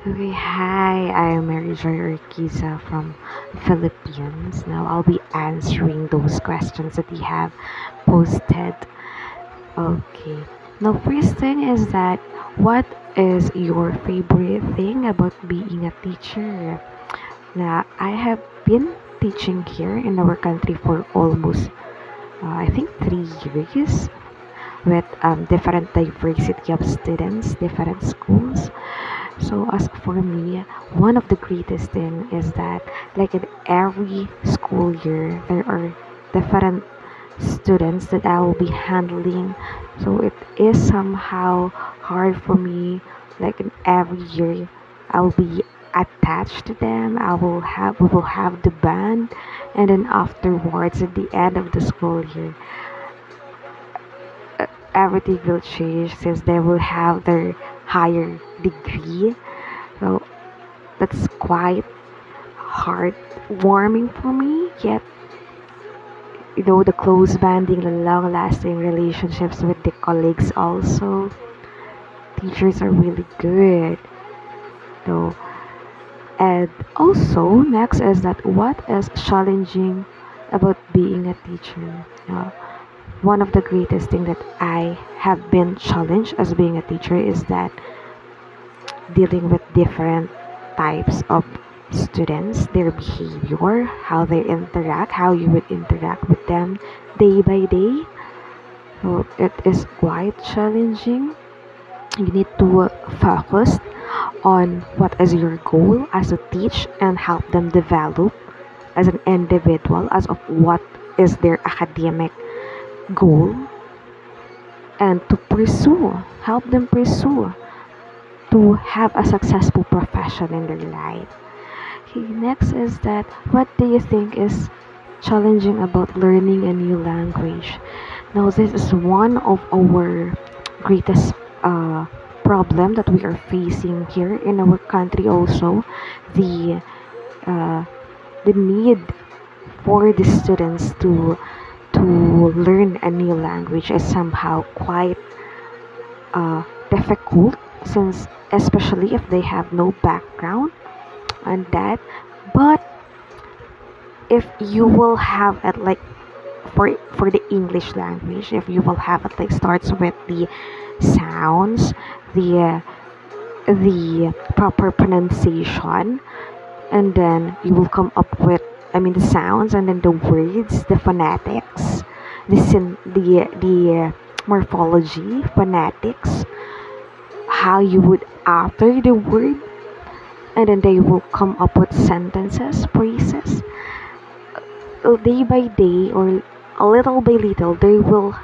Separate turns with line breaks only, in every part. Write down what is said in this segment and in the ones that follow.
Okay, hi, I'm Mary Joy Urquiza from Philippines. Now I'll be answering those questions that you have posted. Okay. Now, first thing is that what is your favorite thing about being a teacher? Now, I have been teaching here in our country for almost, I think, 3 years with different diversity of students, different schools. So as for me, one of the greatest thing is that like in every school year there are different students that I will be handling. So it is somehow hard for me like in every year I'll be attached to them. We will have the band, and then afterwards at the end of the school year everything will change since they will have their higher degree. So that's quite heartwarming for me. Yet, the close banding, the long lasting relationships with the colleagues also. Teachers are really good. Though, and also, next is that what is challenging about being a teacher? One of the greatest thing that I have been challenged as being a teacher is that dealing with different types of students, their behavior, how they interact, how you would interact with them day by day. So it is quite challenging. You need to focus on what is your goal as a teach and help them develop as an individual as of what is their academic goal and to pursue, help them pursue to have a successful profession in their life. Okay, next is that what do you think is challenging about learning a new language? Now, this is one of our greatest problem that we are facing here in our country. Also, the uh, the need for the students to learn a new language is somehow quite difficult since especially if they have no background on that. But if you will have it like for the English language, if you will have it like starts with the sounds, the proper pronunciation, and then you will come up with the sounds and then the words, the phonetics, the morphology, phonetics, how you would utter the word, and then they will come up with sentences, phrases. Day by day or a little by little, they will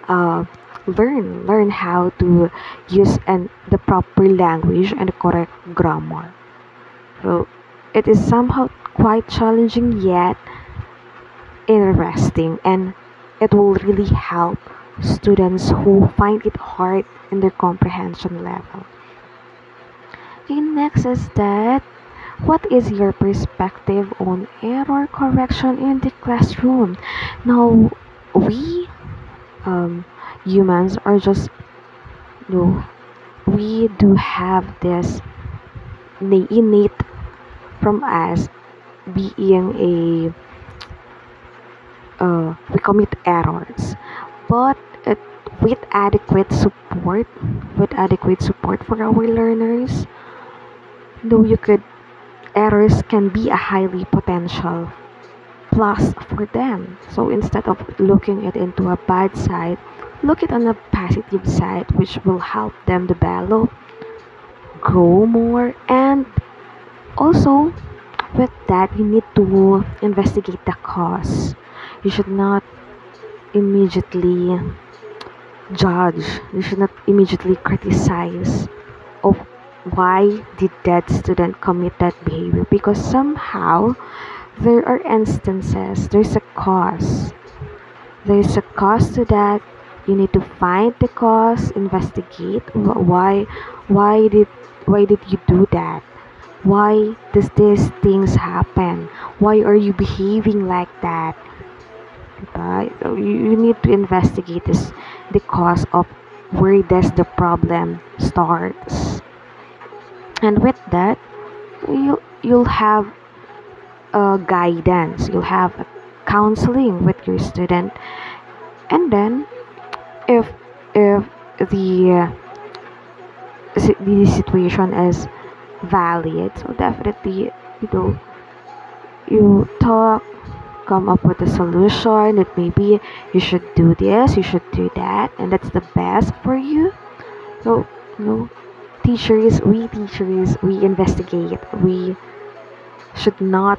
uh, learn how to use and the proper language and the correct grammar. So it is somehow quite challenging yet interesting, and it will really help students who find it hard in their comprehension level. Okay, next is that what is your perspective on error correction in the classroom? Now, we um, humans are just, you know, we do have this innate from us being we commit errors, but it, with adequate support, for our learners, though you could errors can be a highly potential plus for them. So instead of looking it into a bad side, look it on a positive side, which will help them develop, grow more, and also with that you need to investigate the cause. You should not immediately judge. You should not immediately criticize of why did that student commit that behavior, because somehow there are instances there's a cause to that. You need to find the cause, investigate why did you do that, why does these things happen, why are you behaving like that, diba? So you need to investigate the cause of where does the problem starts. And with that, you'll have guidance, you'll have a counseling with your student. And then if the the situation is valid, so definitely, you know, you talk, come up with a solution that maybe you should do this, you should do that, and that's the best for you. So, you know, teachers, we investigate. We should not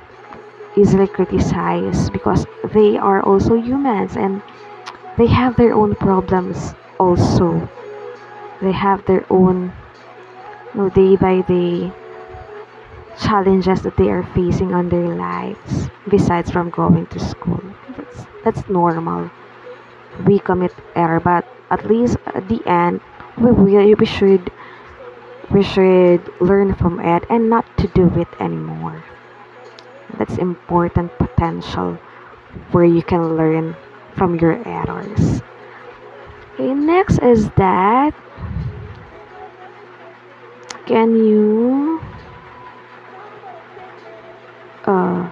easily criticize because they are also humans and they have their own problems also. They have their own, you know, day by day challenges that they are facing on their lives besides from going to school. That's normal. We commit error, but at least at the end, we should learn from it and not to do it anymore. That's important potential where you can learn from your errors. Okay, next is that can you uh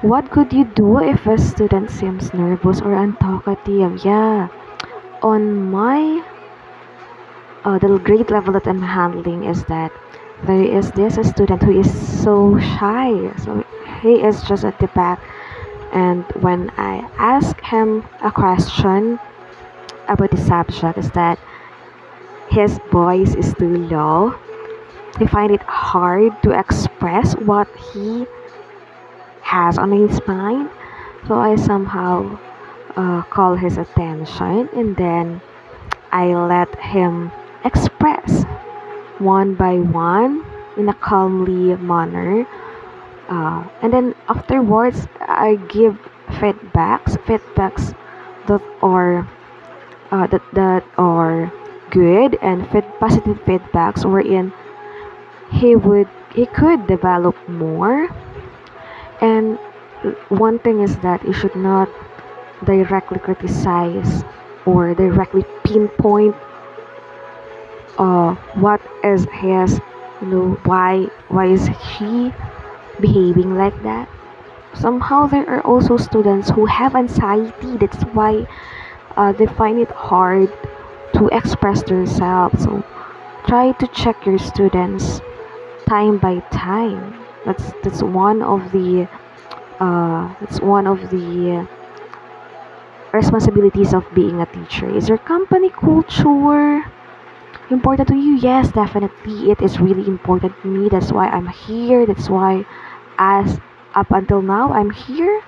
what could you do if a student seems nervous or untalkative? Yeah, on my the grade level that I'm handling is that there is this student who is so shy. So he is just at the back, and when I ask him a question about the subject, is that his voice is too low. He find it hard to express what he has on his mind. So I somehow call his attention, and then I let him express one by one in a calmly manner. And then afterwards, I give feedbacks that are that are good, and positive feedbacks wherein he could develop more. And one thing is that you should not directly criticize or directly pinpoint what is his, you know, why is he behaving like that. Somehow there are also students who have anxiety, that's why they find it hard to express themselves. So try to check your students time by time. That's one of the responsibilities of being a teacher. Is your company culture important to you? Yes, definitely. It is really important to me. That's why I'm here. That's why, as up until now, I'm here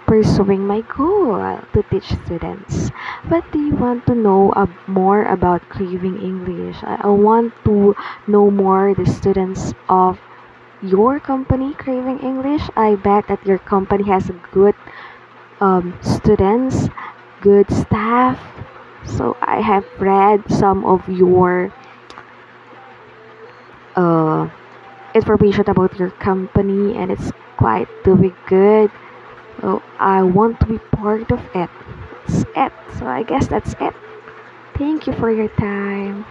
pursuing my goal to teach students. But do you want to know more about Craving English? I want to know more the students of your company, Craving English. I bet that your company has good students, good staff. So I have read some of your uh, information about your company, and it's quite doing good. So I want to be part of it. That's it. So I guess that's it. Thank you for your time.